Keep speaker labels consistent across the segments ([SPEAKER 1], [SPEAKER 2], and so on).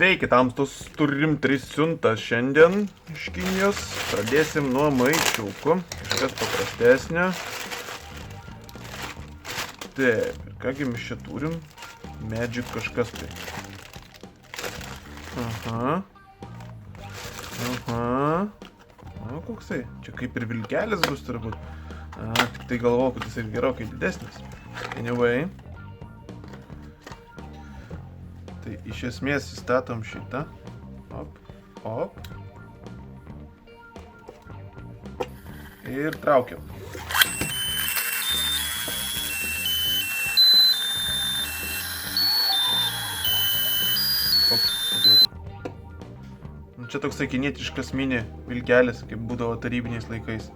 [SPEAKER 1] Sveiki, tamstus, turim 3 siuntas šiandien iš Kinijos. Pradėsim nuo maišiukų, kažkas paprastesnio. Taip, ir kągi mes čia turim? Magic kažkas tai. Aha. O, koksai? Čia kaip ir vilkelis bus turbūt. Tik tai galvojau, kad jis ir gerokai didesnis. Anyway. Tai iš esmės įstatom šitą. Op. Ir traukiam. Čia toksai kinietiškas mini vilkelis, kaip būdavo tarybiniais laikais.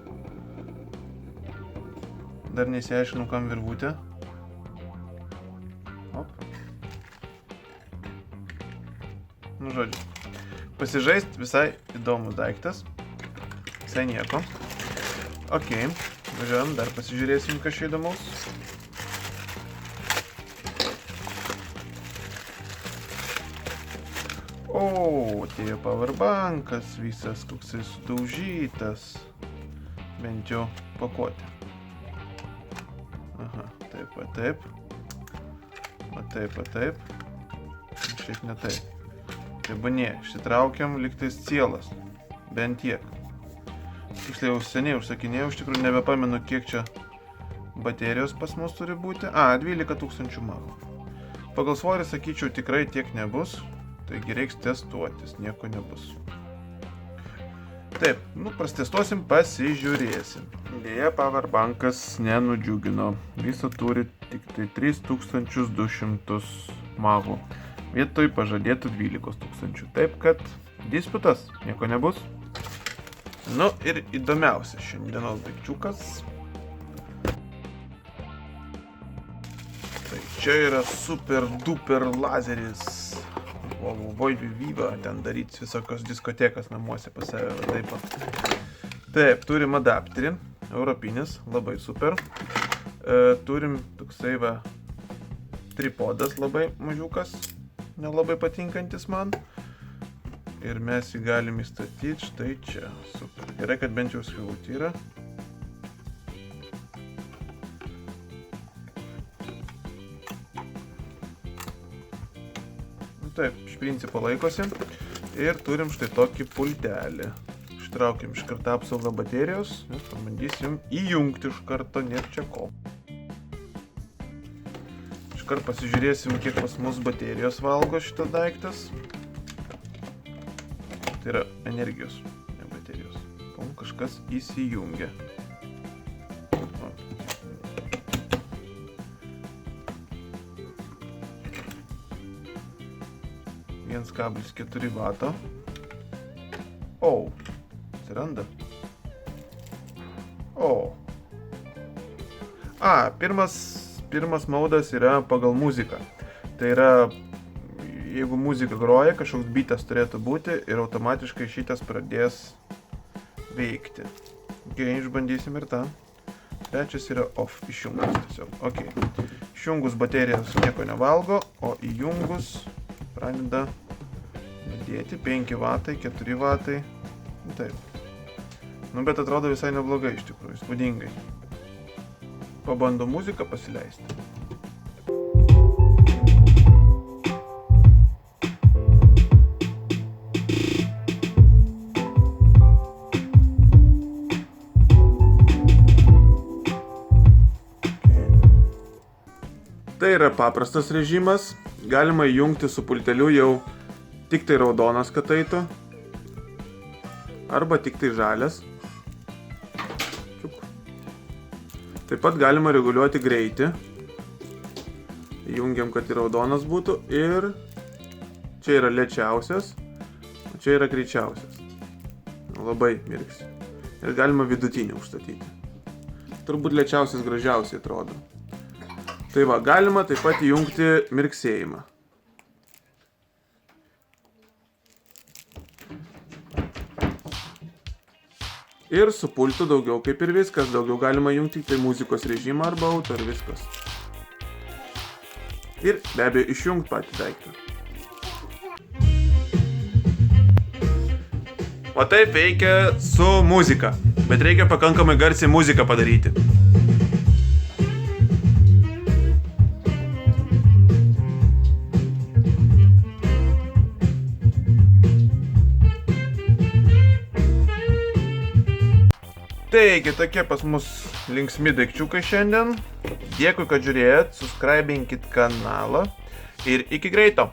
[SPEAKER 1] Dar nesiaiškinu, kam virvutė. Nu, žodžiu. Pasižaist visai įdomus daiktas. Visai nieko. Ok, važiuojam, dar pasižiūrėsim, kas čia įdomaus. O, atėjo powerbankas visas, koksai sudaužytas. Bent jau pakuotė. Aha, taip. Taip. Šiaip ne taip. Tebanie, išsitraukiam liktais cielas. Bent tiek. Tiksliai jau seniai užsakinėjau, iš tikrųjų nebepamenu, kiek čia baterijos pas mus turi būti. 12 000 magų. Pagal svorį sakyčiau, tikrai tiek nebus. Taigi reiks testuotis, nieko nebus. Taip, prastestuosim, pasižiūrėsim. Deja, powerbankas nenudžiugino. Viso turi tik tai 3200 magų. Vietoj pažadėtų 12 000. Taip, kad disputas, nieko nebus. Nu ir įdomiausias šiandienos daikčiukas. Tai čia yra super duper lazeris. Vyva, ten daryti visokios diskotekas namuose pas save. Taip, turim adapterį, europinis, labai super. Turim toksai tripodas labai mažiukas, nelabai patinkantis man. Ir mes jį galim įstatyti štai čia. Super. Gerai, kad bent jau skylutė yra. Taip, iš principo laikosi. Ir turim štai tokį pultelį. Ištraukiam iš karto apsaugą baterijos. Ir pabandysim įjungti iš karto, nėr čia ko. Iškart pasižiūrėsim, kiek pas mus baterijos valgo šitas daiktas. Tai yra energijos, ne baterijos. Kažkas įsijungia. 1,4 vato. Atsiranda. Pirmas maudas yra pagal muziką. Tai yra, jeigu muzika groja, kažkoks bitas turėtų būti ir automatiškai šitas pradės veikti. Gerai, išbandysim ir tą. Trečias yra off, išjungus tiesiog. Ok. Išjungus baterijos nieko nevalgo, o įjungus pradeda dėti 5 vatai, 4 vatai. Taip. Bet atrodo visai neblogai iš tikrųjų, įspūdingai. Pabando muziką pasileisti. Tai yra paprastas režimas. Galima įjungti su pulteliu jau tik tai raudonas, kad eitų. Arba tik tai žalias. Taip pat galima reguliuoti greitį. Įjungiam, kad ir raudonas būtų. Ir čia yra lėčiausias, o čia yra greičiausias. Labai mirksi. Ir galima vidutinį užstatyti. Turbūt lėčiausias gražiausiai atrodo. Tai galima taip pat įjungti mirksėjimą. Ir su pultu daugiau kaip ir viskas. Daugiau galima jungti tai muzikos režimą arba auto ir viskas. Ir be abejo išjungti patį daiktą. O taip veikia su muzika, bet reikia pakankamai garsiai muziką padaryti. Taigi, tokie pas mus linksmi daikčiukai šiandien. Dėkui, kad žiūrėjot, subscribinkit kanalą ir iki greito.